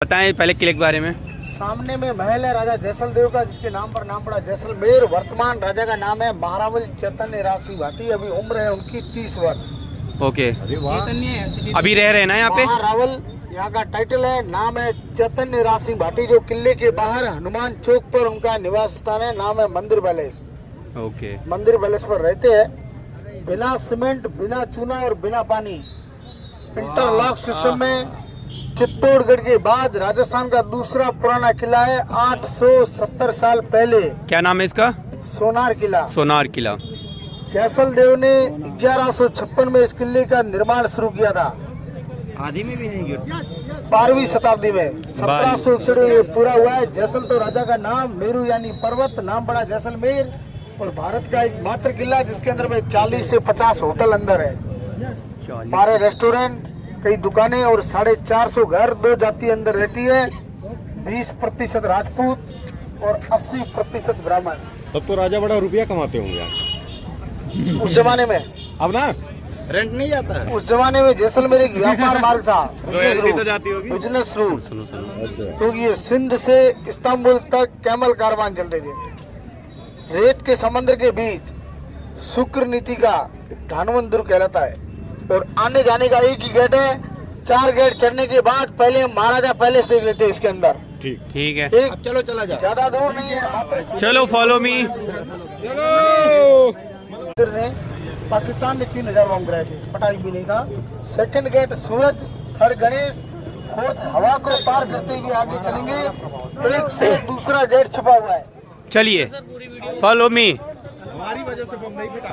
बताएं पहले किले के बारे में। सामने में महल है राजा जैसलदेव का, जिसके नाम पर नाम पड़ा जैसलमेर। वर्तमान राजा का नाम है महारावल चैतन्य राज सिंह भाटी। अभी उम्र है उनकी 30 वर्ष। ओके, अभी रह रहे हैं ना यहाँ पे। महारावल यहाँ का टाइटल है, नाम है चैतन्य राज सिंह भाटी। जो किले के बाहर हनुमान चौक पर उनका निवास स्थान है, नाम है मंदिर पैलेस। ओके, मंदिर पैलेस पर रहते हैं। बिना सीमेंट, बिना चूना और बिना पानी, इंटरलॉक सिस्टम में। चित्तौड़गढ़ के बाद राजस्थान का दूसरा पुराना किला है, 870 साल पहले। क्या नाम है इसका? सोनार किला। सोनार किला। जैसलदेव ने 1156 में इस किले का निर्माण शुरू किया था। आदि में भी नहीं गिरता। 12वीं शताब्दी में 1761 में ये पूरा हुआ है। जैसल तो राजा का नाम, मेरू यानी पर्वत, नाम पड़ा जैसलमेर। और भारत का एकमात्र किला जिसके अंदर में 40 से 50 होटल अंदर है, 12 रेस्टोरेंट, कई दुकानें और 450 घर। 2 जाति अंदर रहती है, 20% राजपूत और 80% ब्राह्मण। तब तो राजा बड़ा रुपया कमाते होंगे यार उस जमाने में। अब ना रेंट नहीं जाता है। उस जमाने में जैसलमेर एक व्यापार मार्ग था, बिजनेस रूट। सुनो सुनो। अच्छा, क्योंकि ये सिंध से इस्तांबुल तक कैमल कारवान चलते थे। रेत के समंदर के बीच शुक्र नीति का धानवंतुर कहलाता है। और आने जाने का एक ही गेट है। 4 गेट चढ़ने के बाद पहले महाराजा पैलेस देख लेते हैं इसके अंदर। ठीक है, एक अब चलो चला जा। ज्यादा दूर नहीं है। चलो फॉलो मी। मंदिर ने पाकिस्तान में 3000 बम गिराए थे, पटाई भी नहीं था। सेकंड गेट सूरज, थर्ड गणेश, फोर्थ हवा को पार करते हुए आगे चलेंगे। एक से दूसरा गेट छुपा हुआ है। चलिए फॉलो मी। हमारी वजह से बम नहीं पिटा।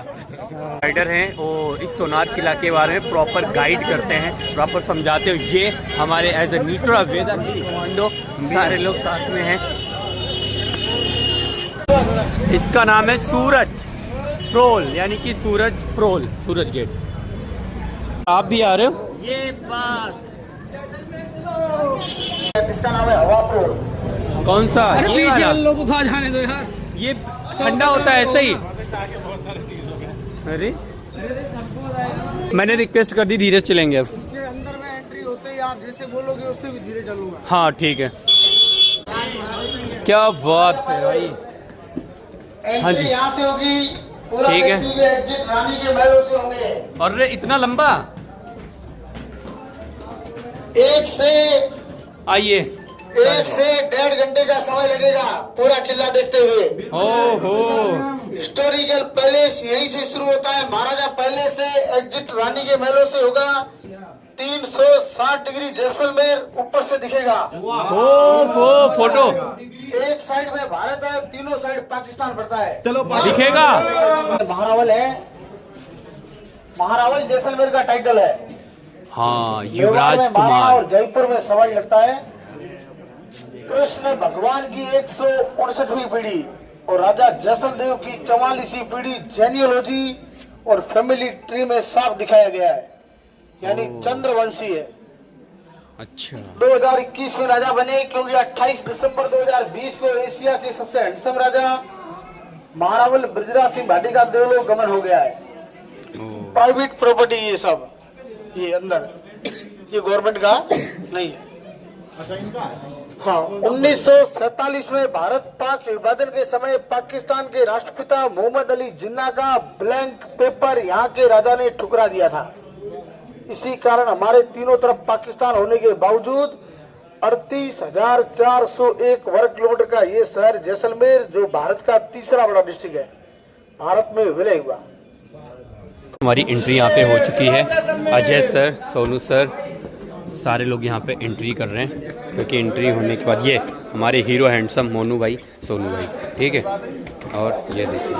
गाइडर हैं और इस सोनार किला के बारे में प्रॉपर गाइड करते हैं, प्रॉपर समझाते हो। ये हमारे as a neutral weather commando सारे लोग साथ में हैं। इसका नाम है सूरज प्रोल, यानी कि सूरज प्रोल, सूरज गेट। आप भी आ रहे हो? ये बात। इसका नाम है हवा प्रोल। कौन सा? ये वाला? लोगों को जाने दो यार। ये ठंडा होता है ऐसे ही। अरे मैंने रिक्वेस्ट कर दी, धीरे से चलेंगे अब। इसके अंदर में एंट्री होते ही आप जैसे बोलोगे उससे भी धीरे चलूंगा। हाँ ठीक है। क्या बात है भाई। हाँ जी, एंट्री यहाँ से होगी, पूरा ठीक है। देखते हुए एग्जिट रानी के महलों से होंगे। और इतना लंबा? एक से आइए। 1 से 1.5 घंटे का समय लगेगा पूरा किला देखते हुए। ओहो, हिस्टोरिकल पैलेस यहीं से शुरू होता है। महाराजा पैलेस से एग्जिट रानी के महलों से होगा। 360 डिग्री जैसलमेर ऊपर से दिखेगा। ओ फोटो एक साइड में भारत है, तीनों साइड पाकिस्तान पड़ता है। चलो दिखेगा। महारावल है, महारावल जैसलमेर का टाइटल है। हाँ, मेवाड़ युवराज में महाराणा कुमार। और जयपुर में सवाई लगता है। कृष्ण भगवान की 159वीं पीढ़ी और राजा जैसलदेव की 44वीं पीढ़ी जेनियोलॉजी और फैमिली ट्री में साफ दिखाया गया है, यानी चंद्रवंशी है। अच्छा, 2021 में राजा बने क्योंकि 28 दिसंबर 2020 को एशिया के सबसे हैंडसम राजा महारावल बृजराज सिंह भाटी का देवलोक गमन हो गया है। प्राइवेट प्रॉपर्टी ये सब, ये अंदर, ये गवर्नमेंट का नहीं है। हाँ, 1947 में भारत पाक विभाजन के समय पाकिस्तान के राष्ट्रपिता मोहम्मद अली जिन्ना का ब्लैंक पेपर यहाँ के राजा ने ठुकरा दिया था। इसी कारण हमारे तीनों तरफ पाकिस्तान होने के बावजूद 38,401 वर्ग किलोमीटर का ये शहर जैसलमेर, जो भारत का तीसरा बड़ा डिस्ट्रिक्ट है, भारत में विलय हुआ। हमारी एंट्री यहाँ पे हो चुकी है। अजय सर, सोनू सर, सारे लोग यहाँ पे एंट्री कर रहे हैं। क्योंकि एंट्री होने के बाद ये हमारे हीरो हैंडसम मोनू भाई, सोनू भाई, ठीक है। और ये देखिए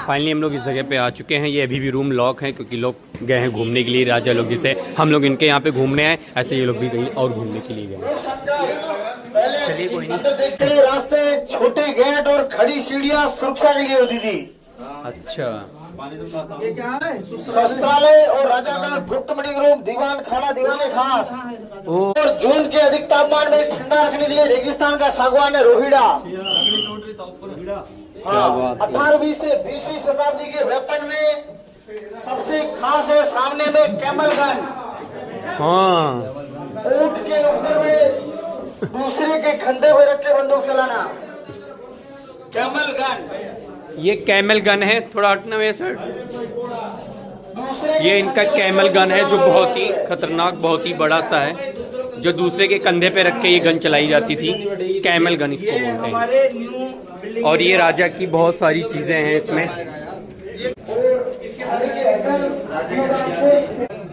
फाइनली हम लोग इस जगह पे आ चुके हैं। ये अभी भी रूम लॉक है क्योंकि लोग गए हैं घूमने के लिए। राजा लोग, जैसे हम लोग इनके यहाँ पे घूमने आए, ऐसे ये लोग भी कहीं और घूमने के लिए गए। चलिए कोई नहीं। देखते हैं रास्ते छोटे गेट और खड़ी सीढ़ियाँ सुरक्षा के लिए होती थी। अच्छा, शस्त्रालय और राजा का गुप्त मणि रूम, दीवान खाना, दीवाने खास। और जून के अधिक तापमान में ठंडा रखने के लिए रेगिस्तान का सागवान है, रोहिड़ा। हाँ, 18वीं से 20वीं शताब्दी के वेपन में सबसे खास है सामने में कैमल गन। हाँ दूसरे के कंधे पे रख के बंदूक चलाना, कैमल गन। ये कैमल गन है, थोड़ा हटना मेरे सर। दूसरे ये इनका कैमल गन है जो बहुत ही खतरनाक, बहुत ही बड़ा सा है, जो दूसरे के कंधे पे रख के ये गन चलाई जाती थी। कैमल गन इसको बोलते हैं। और ये राजा की बहुत सारी चीजें हैं इसमें।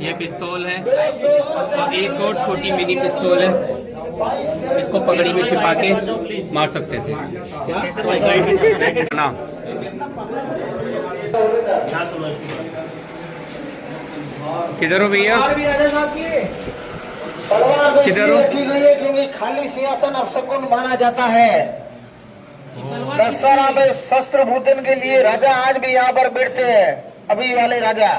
ये पिस्तौल है और एक और छोटी मिनी पिस्तौल है, इसको पगड़ी में छिपा के मार सकते थे ना। किधर हो भैया? तलवार किधर इसलिए हो? रखी गई है क्योंकि खाली सिंहासन अपशकुन माना जाता है। दशहरा में शस्त्र भूषण के लिए राजा आज भी यहाँ पर बैठते हैं। अभी वाले राजा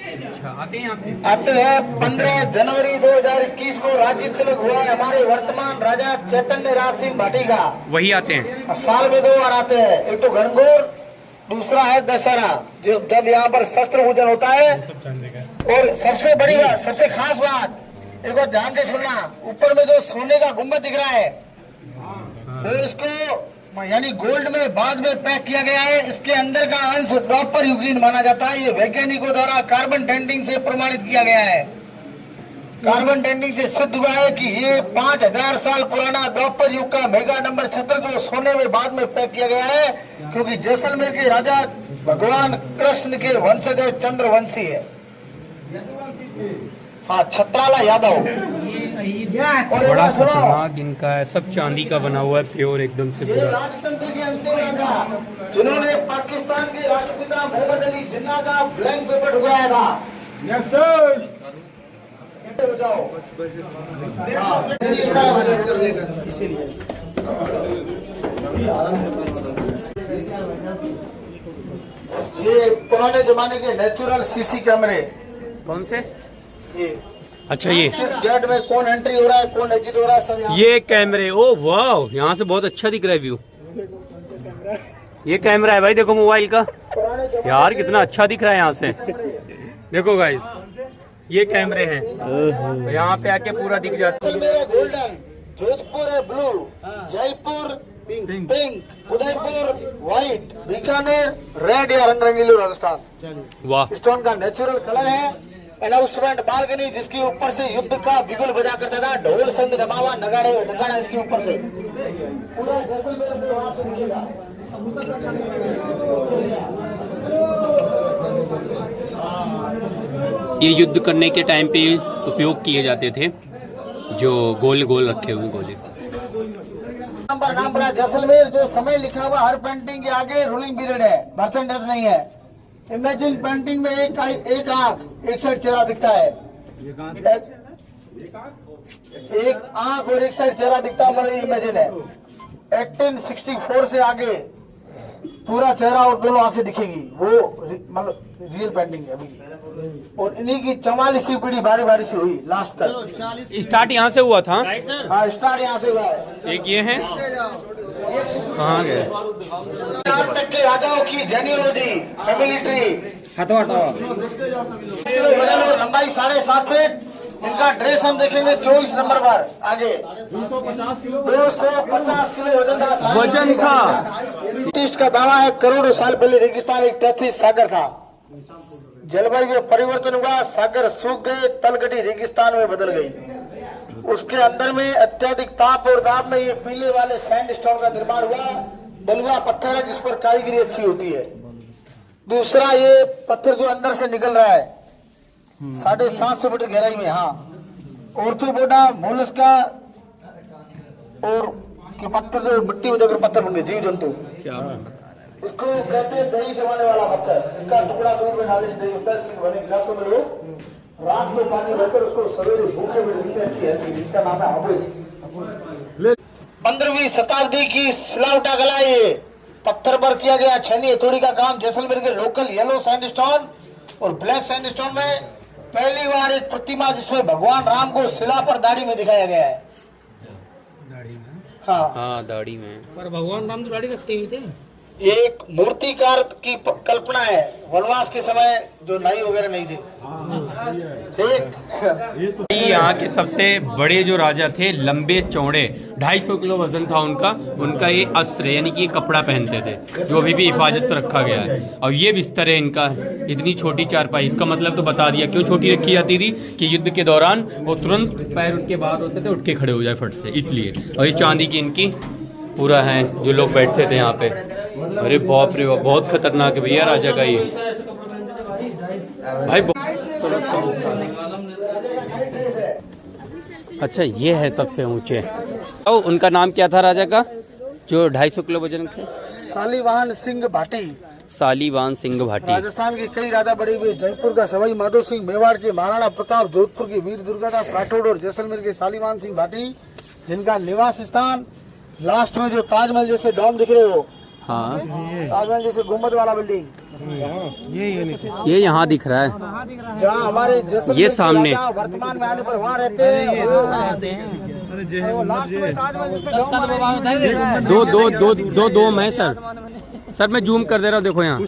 अच्छा, आते हैं यहाँ पे? आते हैं। 15 जनवरी 2021 को राज्य तिलक हुआ है हमारे वर्तमान राजा चैतन्य राज सिंह भाटी का। वही आते हैं। साल में 2 बार आते हैं, एक तो घनघोर, दूसरा है दशहरा, जो जब यहाँ पर शस्त्र पूजन होता है। और सबसे बड़ी बात, सबसे खास बात, एक बार ध्यान से सुनना, ऊपर में जो सोने का गुम्बद दिख रहा है, तो इसको यानी गोल्ड में बाद में पैक किया गया है। इसके अंदर का अंश द्वापर युगीन माना जाता है। ये वैज्ञानिकों द्वारा कार्बन डेटिंग से प्रमाणित किया गया है। कार्बन डेटिंग से सिद्ध हुआ है कि ये 5000 साल पुराना द्वापर युग का मेगा नंबर छत्र जो सोने में बाद में पैक किया गया है, क्योंकि जैसलमेर के राजा भगवान कृष्ण के वंशज है, चंद्रवंशी है। हाँ, छत्राला यादव। बड़ा खतरनाक इनका है, सब चांदी का बना हुआ है, प्योर एकदम से ये पूरा। राजतंत्र के अंतिम राजा जिन्होंने पाकिस्तान के राष्ट्रपिता मोहम्मद अली जिन्ना का ब्लैंक पेपर ठुकराया था। Yes sir. जाओ। ये पुराने जमाने के नेचुरल सीसी कैमरे। कौन से? ये अच्छा, ये किस गेट में कौन एंट्री हो रहा है, कौन एग्जिट हो रहा है, सब यहाँ। ये कैमरे। ओ वाह, यहाँ से बहुत अच्छा दिख रहा है व्यू। ये कैमरा है भाई, देखो मोबाइल का। पुराने जमाने यार कितना अच्छा दिख रहा है यहाँ से। देखो गाइस, ये कैमरे हैं, यहाँ पे आके पूरा दिख जाता है। जैसलमेर है गोल्डन, जोधपुर है blue, Jaipur pink, Udaipur white, Bikaner red या रंग रंगीलो राजस्थान। वाह, स्टोन का नेचुरल कलर है। अनाउंसमेंट बालकनी जिसके ऊपर से युद्ध का बिगुल बजा करता था, ढोल संग रमावा नगाड़े नगाड़ा इसके ऊपर से पूरा जैसलमेर में वहां से दिखेगा। ये युद्ध करने के टाइम पे उपयोग किए जाते थे, जो गोल गोल रखे हुए गोले। नंबर नाम पड़ा जैसलमेर, जो समय लिखा हुआ हर पेंटिंग के आगे रूलिंग पीरियड है, परसेंटेज नहीं है। इमेजिन पेंटिंग में एक आंख, एक साइड चेहरा दिखता है, एक आंख और एक साइड चेहरा दिखता है, मतलब इमेजिन है। 1864 से आगे पूरा चेहरा और दोनों आंखें दिखेगी, वो मतलब रियल पेंटिंग है अभी की। और इन्हीं की 44वीं पीढ़ी बारी बारी से हुई लास्ट तक। स्टार्ट यहाँ से हुआ था। हाँ, स्टार्ट यहाँ से हुआ है। एक ये है, कहाँ गए? आज तक के राजाओं की जेन्युइनिटी, फैमिली ट्री, हटो हटो। वजन और लंबाई 7.5 फीट। इनका ड्रेस हम देखेंगे 24 नंबर पर आगे 250 किलो वजन था। ब्रिटिश का दावा है करोड़ों साल पहले रेगिस्तान एक तैतीस सागर था। जलवायु में परिवर्तन हुआ, सागर सूख गए, तलगटी रेगिस्तान में बदल गई। उसके अंदर में अत्यधिक ताप और दाब में ये पीले वाले सैंडस्टोन का निर्माण हुआ। बलुआ पत्थर है जिस पर कारीगरी अच्छी होती है। दूसरा, ये पत्थर जो अंदर से निकल रहा है 750 मीटर गहराई में। हाँ, ऑर्थोपोडा मोलस्का और के पत्थर जो मिट्टी में जाकर पत्थर बन गए, जीव जंतु। इसको कहते हैं दही जमाने वाला पत्थर, जिसका टुकड़ा दूध में डालने से दही होता है। इसकी बने गिलासों में लोग रात में पानी भरकर उसको सवेरे भूखे में पीते, अच्छी है, जिसका नाम है हाबुल। 15वीं शताब्दी की सिलावटा कला, ये पत्थर पर किया गया छेनी हथौड़ी का काम। जैसलमेर के लोकल येलो सैंडस्टोन और ब्लैक सैंडस्टोन में पहली बार एक प्रतिमा जिसमें भगवान राम को शिला पर दाढ़ी में दिखाया गया है। दाढ़ी में? हाँ, हाँ, दाढ़ी में। पर भगवान राम तो दाढ़ी रखते ही थे। एक मूर्तिकार की कल्पना है, वनवास के समय जो नाई वगैरह नहीं थे। एक यहाँ के सबसे बड़े जो राजा थे, लंबे चौड़े, 250 किलो वजन था उनका ये अस्त्र यानी कि ये कपड़ा पहनते थे, जो अभी भी हिफाजत से रखा गया है। और ये बिस्तर है इनका, इतनी छोटी चारपाई। इसका मतलब तो बता दिया क्यों छोटी रखी जाती थी, कि युद्ध के दौरान वो तुरंत पैर उनके बाहर होते थे, उठ के खड़े हो जाए फट से, इसलिए। और ये चांदी की इनकी पूरा है, जो लोग बैठते थे यहाँ पे। अरे बाप रे बाप, बहुत खतरनाक है भैया राजा का ये भाई। अच्छा ये है सबसे ऊंचे। ओ उनका नाम क्या था राजा का, जो 250 किलो वजन थे? शालीवाहन सिंह भाटी। शालीवाहन सिंह भाटी। राजस्थान के कई राजा बड़े हुए, जयपुर का सवाई माधो सिंह, मेवाड़ के महाराणा प्रताप, जोधपुर के वीर दुर्गादास राठौड़ और जैसलमेर के शालीवाहन सिंह भाटी, जिनका निवास स्थान लास्ट में जो ताजमहल जैसे डॉम दिख रहे हो, हाँ ताजमहल जैसे गुम्बद वाला बिल्डिंग, ये यहाँ दिख रहा है, जहाँ हमारे जैसलमेर ये के सामने। राजा वर्तमान में आने पर वहाँ रहते हैं। वो लास्ट में ताजमहल जैसे डॉम बना है। दो डोम है सर मैं जूम कर दे रहा हूँ, देखो यहाँ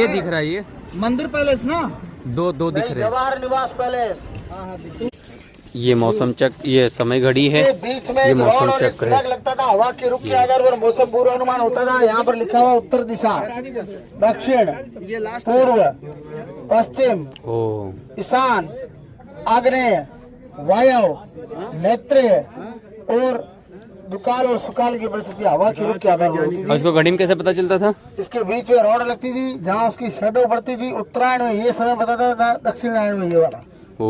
ये दिख रहा है, ये मंदिर पैलेस ना, दो दिख रहे हैं। जवाहर निवास पैलेस। ये मौसम चक्र, ये समय घड़ी है, बीच में ये एक मौसम रॉड और एक चक्र फ्लैग है। लगता था, हवा के रुख के आधार पर मौसम पूर्वानुमान होता था। यहाँ पर लिखा हुआ उत्तर दिशा, दक्षिण, पूर्व, पश्चिम, ओ ईशान, आग्नेय, वायव्य, नेत्रे और दुकाल और सुकाल की परिस्थिति हवा के रुख के आधार पर होती और थी। इसको घड़ी में कैसे पता चलता था? इसके बीच में रॉड लगती थी, जहाँ उसकी शेडो पड़ती थी। उत्तरायण में ये समय बताता था, दक्षिणायण में ये वाला। ओ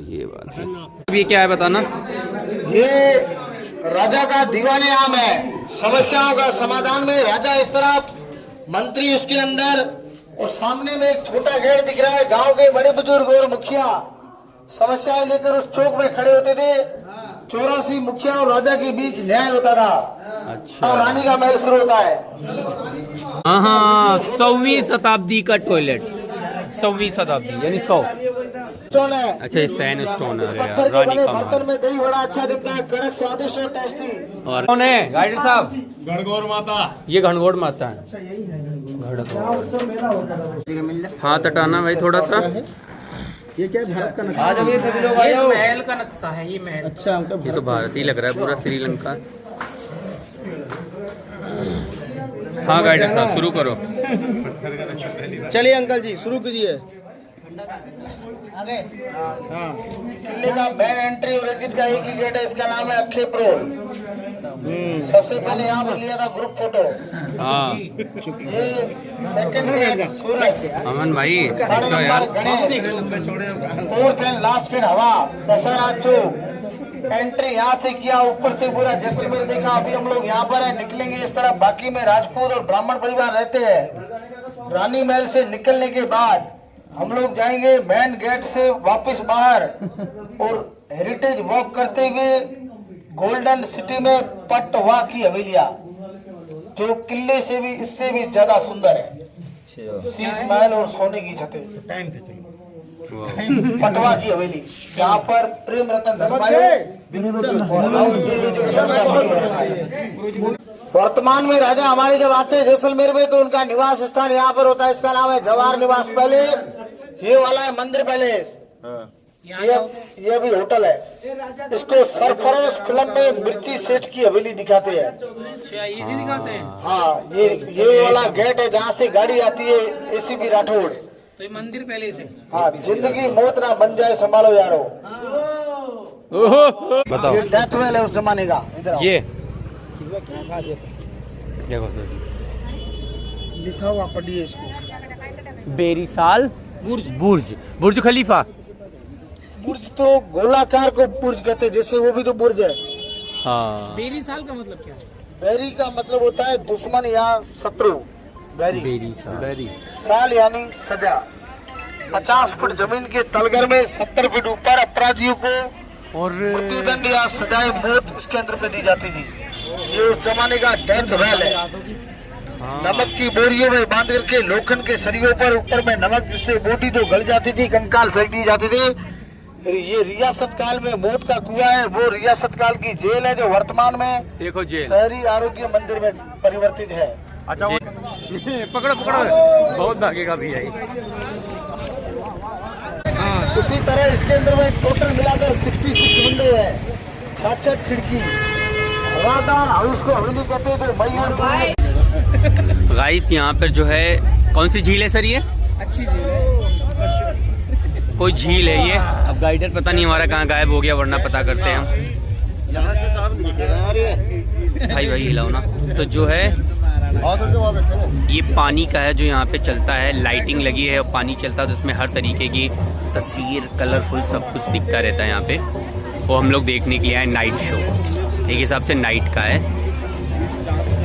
ये बात है। अब ये क्या है बताना? ये राजा का दीवाने आम है। समस्याओं का समाधान में राजा इस तरफ, मंत्री उसके अंदर, और सामने में एक छोटा गेट दिख रहा है। गांव के बड़े बुजुर्ग और मुखिया समस्याएं लेकर उस चौक में खड़े होते थे। 84 मुखिया और राजा के बीच न्याय होता था। अच्छा। और रानी का महल शुरू होता है। हाँ 100वीं शताब्दी का टॉयलेट, 100वीं शताब्दी यानी 100। स्टोन है। अच्छा ये सैंड स्टोन इस है पत्थर यार, के रानी बने का बर्तन महल। में दही बड़ा अच्छा जमता है, कड़क, स्वादिष्ट और टेस्टी। और कौन है गाइडर साहब? गणगौर माता। ये गणगौर माता है। हाथ हटाना भाई थोड़ा सा। ये क्या भारत का नक्शा? आज अभी सभी लोग आए हो। महल का नक्शा है ये महल। अच्छा, ये तो भारत ही लग रहा है पूरा, श्रीलंका। हाँ गाइडर साहब शुरू करो। चलिए अंकल जी शुरू कीजिए। आगे किले का मेन एंट्री और एग्जिट का एक ही गेट है, इसका नाम है अक्षय प्रोल। सबसे पहले यहाँ पर लिया था ग्रुप फोटो। हाँ ये सेकंड गेट सूरज, अमन भाई थर्ड अच्छा यार। Number Ganesh, fourth and last gate हवा, दशहरा चौक। एंट्री यहाँ से किया, ऊपर से पूरा जैसलमेर देखा। अभी हम लोग यहाँ पर है, निकलेंगे इस तरफ। बाकी में राजपूत और ब्राह्मण परिवार रहते हैं। रानी महल से निकलने के बाद हम लोग जाएंगे मेन गेट से वापस बाहर, और हेरिटेज वॉक करते हुए गोल्डन सिटी में पटवा की हवेलियां, जो किले से भी इससे भी ज्यादा सुंदर है। शीश महल और सोने की छतें। पटवा की हवेली, जहाँ पर प्रेम रतन वर्तमान में राजा हमारे जब आते हैं जैसलमेर में, तो उनका निवास स्थान यहाँ पर होता है। इसका नाम है जवाहर निवास पैलेस। ये वाला है मंदिर पैलेस। ये भी होटल है। इसको सरफरोश फिल्म में मिर्ची सेठ की हवेली दिखाते हैं। ये दिखाते हैं। हाँ, ये वाला गेट है जहाँ से गाड़ी आती है एसीपी राठौड़। तो ये मंदिर पहले से। हाँ, जिंदगी मौत ना बन जाए, संभालो यारो। बताओ ये डेथ वेल है उस जमाने का। इधर आओ। ये देखो सर, लिखा हुआ पढ़िए इसको। बेरीसाल बुर्ज खलीफा। बुर्ज तो गोलाकार को बुर्ज कहते हैं, जैसे वो भी तो बुर्ज है। हाँ बेरी साल का मतलब क्या है? बैरी का मतलब होता है दुश्मन या शत्रु। बैरी बेरीसाल। साल यानी सजा। 50 फुट जमीन के तलगर में 70 फीट ऊपर अपराधियों को और मृत्युदंड या सजाए मौत इसके अंदर पे दी जाती थी। ये उस जमाने का डेथ वेल है। नमक की बोरियों में बांध करके लोखंड के सरियों पर ऊपर में नमक, जिससे बॉडी तो गल जाती थी, कंकाल फेंक दी जाते थे। ये रियासत काल में मौत का कुआं है। वो रियासत काल की जेल है जो वर्तमान में देखो जेल। शहरी आरोग्य मंदिर में परिवर्तित है। अच्छा पकड़ो पकड़ो, बहुत भागेगा भैया ये। उसी तरह इसके अंदर में टोटल मिलाकर 66 विंडो है, 66 खिड़की। राधान हाउस को हवेली कहते हैं। तो भाई और गाइस यहाँ पर जो है, कौन सी झील है सर ये? अच्छी झील है। कोई झील है ये। अब गाइडर पता नहीं हमारा कहाँ गायब हो गया, वरना पता करते हैं हम। यहाँ से साहब नहीं दिखेगा यार ये। भाई हिलाओ ना। तो जो है ये पानी का है जो यहाँ पे चलता है, लाइटिंग लगी है और पानी चलता है, तो उसमें हर तरीके की तस्वीर कलरफुल सब कुछ दिखता रहता है यहाँ पे। वो हम लोग देखने के लिए आए नाइट शो, एक हिसाब से नाइट का है,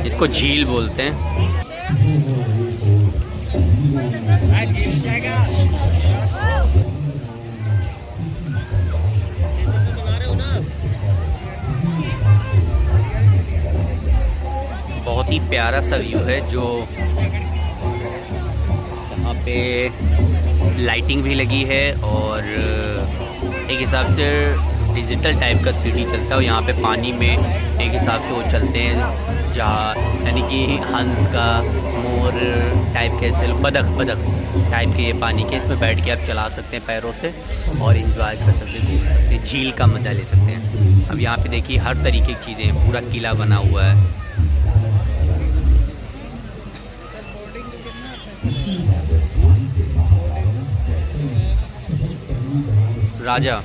इसको झील बोलते हैं। बहुत ही प्यारा सा व्यू है, जो यहाँ पे लाइटिंग भी लगी है और एक हिसाब से डिजिटल टाइप का 3D चलता है। और यहाँ पे पानी में एक हिसाब से वो चलते हैं, जहाँ यानी कि हंस का, मोर टाइप के, बदख टाइप के ये पानी के, इसमें बैठ के आप चला सकते हैं पैरों से और एंजॉय कर सकते हैं, झील का मज़ा ले सकते हैं। अब यहाँ पे देखिए हर तरीके की चीज़ें, पूरा किला बना हुआ है। राजा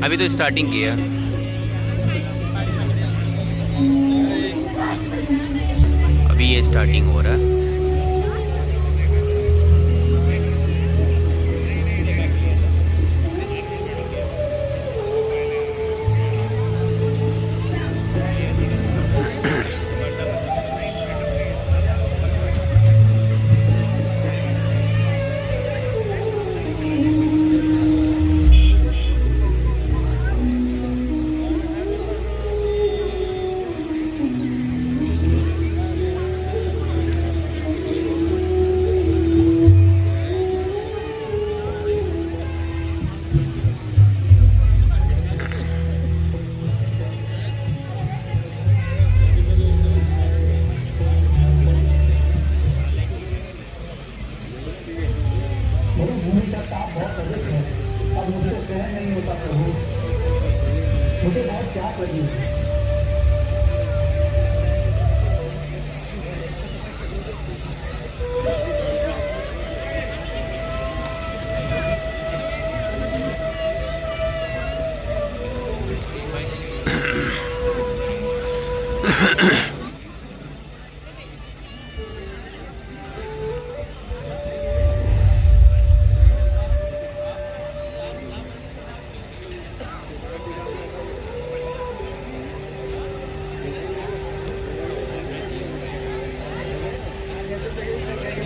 अभी तो स्टार्टिंग किया, अभी ये स्टार्टिंग हो रहा है।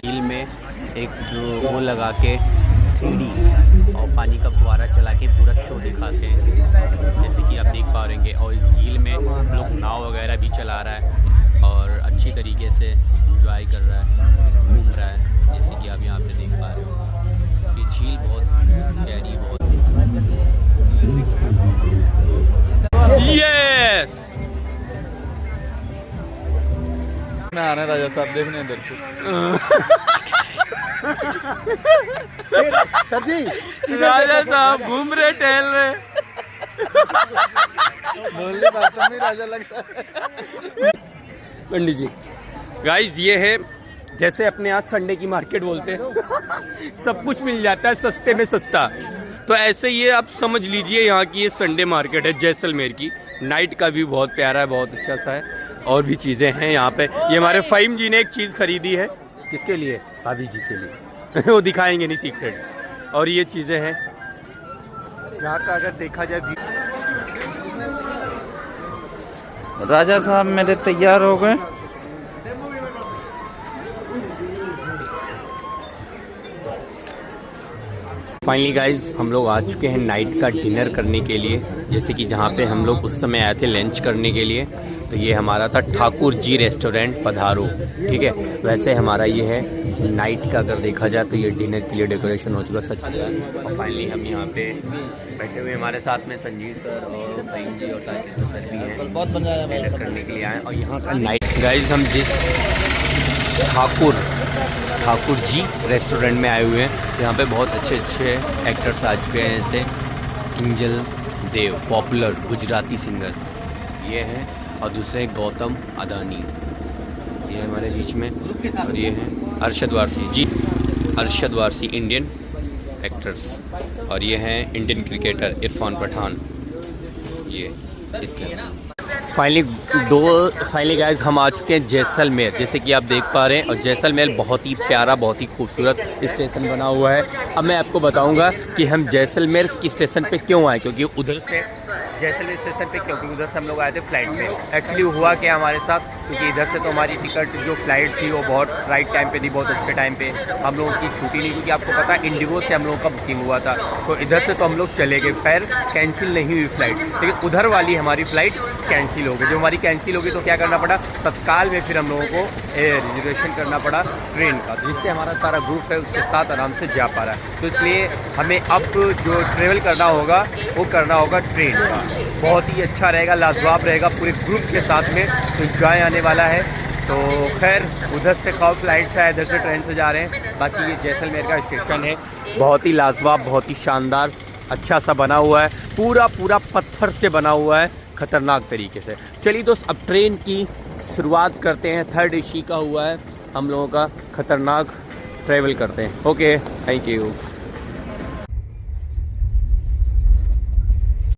झील में एक जो वो लगा के 3D और पानी का फुवारा चला के पूरा शो दिखाते हैं, जैसे कि आप देख पा रहे हैं। और इस झील में लोग नाव वगैरह भी चला रहा है और अच्छी तरीके से एंजॉय कर रहा है, घूम रहा है, जैसे कि आप यहाँ पे देख पा रहे हो। ये झील बहुत प्यारी, बहुत यस मैं आना राजा साहब देखने इधर से। सर जी राजा साहब घूम रहे, टहल रहे, बोलने बात नहीं राजा लग रहा है। पंडित जी गाइस, ये है जैसे अपने यहाँ संडे की मार्केट बोलते हैं, सब कुछ मिल जाता है सस्ते में सस्ता। तो ऐसे ये आप समझ लीजिए यहाँ की ये संडे मार्केट है जैसलमेर की। नाइट का व्यू बहुत प्यारा है, बहुत अच्छा सा है। और भी चीज़ें हैं यहाँ पे। ये हमारे फ़हीम जी ने एक चीज़ खरीदी है, किसके लिए? भाभी जी के लिए। वो दिखाएंगे नहीं सीक्रेट। और ये चीज़ें हैं यहाँ का, अगर देखा जाए राजा साहब मेरे तैयार हो गए। फाइनली गाइज हम लोग आ चुके हैं नाइट का डिनर करने के लिए, जैसे कि जहाँ पे हम लोग उस समय आए थे लंच करने के लिए। तो ये हमारा था ठाकुर जी रेस्टोरेंट पधारो, ठीक है। वैसे हमारा ये है नाइट का, अगर देखा जाए तो ये डिनर के लिए डेकोरेशन हो चुका सच चुका है। और फाइनली हम यहाँ पे बैठे हुए, हमारे साथ में संजीव सर और सईम जी और ताकिर सर भी हैं, बहुत मजा आया भाई। डिनर करने के लिए आए। और यहाँ का नाइट गाइज, हम जिस ठाकुर जी रेस्टोरेंट में आए हुए हैं, यहाँ पे बहुत अच्छे अच्छे एक्टर्स आ चुके हैं, जैसे किंजल देव, पॉपुलर गुजराती सिंगर ये हैं, और दूसरे गौतम अदानी ये हमारे बीच में, और ये हैं अरशद वारसी जी, अरशद वारसी इंडियन एक्टर्स, और ये हैं इंडियन क्रिकेटर इरफान पठान, ये इसके। फाइनली गाइज हम आ चुके हैं जैसलमेर, जैसे कि आप देख पा रहे हैं। और जैसलमेर बहुत ही प्यारा, बहुत ही खूबसूरत स्टेशन बना हुआ है। अब मैं आपको बताऊंगा कि हम जैसलमेर की स्टेशन पे क्यों आए, क्योंकि उधर से जैसलमेर स्टेशन पे क्योंकि उधर से हम लोग आए थे फ्लाइट में। एक्चुअली हुआ क्या हमारे साथ, क्योंकि इधर से तो हमारी टिकट जो फ्लाइट थी वो बहुत राइट टाइम पे थी, बहुत अच्छे टाइम पे, हम लोगों की छुट्टी नहीं, क्योंकि आपको पता है इंडिगो से हम लोगों का बुकिंग हुआ था। तो इधर से तो हम लोग चले गए, खैर कैंसिल नहीं हुई फ्लाइट, लेकिन उधर वाली हमारी फ़्लाइट कैंसिल हो गई। जो हमारी कैंसिल होगी तो क्या करना पड़ा, तत्काल में फिर हम लोगों को रिजर्वेशन करना पड़ा ट्रेन का, जिससे हमारा सारा ग्रुप है उसके साथ आराम से जा पा रहा है। तो इसलिए हमें अब जो ट्रेवल करना होगा वो करना होगा ट्रेन का। बहुत ही अच्छा रहेगा, लाजवाब रहेगा, पूरे ग्रुप के साथ में इंजॉय आने वाला है। तो खैर उधर से खाओ फ्लाइट से, इधर से ट्रेन से जा रहे हैं। बाकी ये जैसलमेर का स्टेशन है, बहुत ही लाजवाब, बहुत ही शानदार, अच्छा सा बना हुआ है, पूरा पत्थर से बना हुआ है, ख़तरनाक तरीके से। चलिए दोस्त, अब ट्रेन की शुरुआत करते हैं। 3rd AC का हुआ है हम लोगों का, ख़तरनाक ट्रैवल करते हैं। Okay, thank you.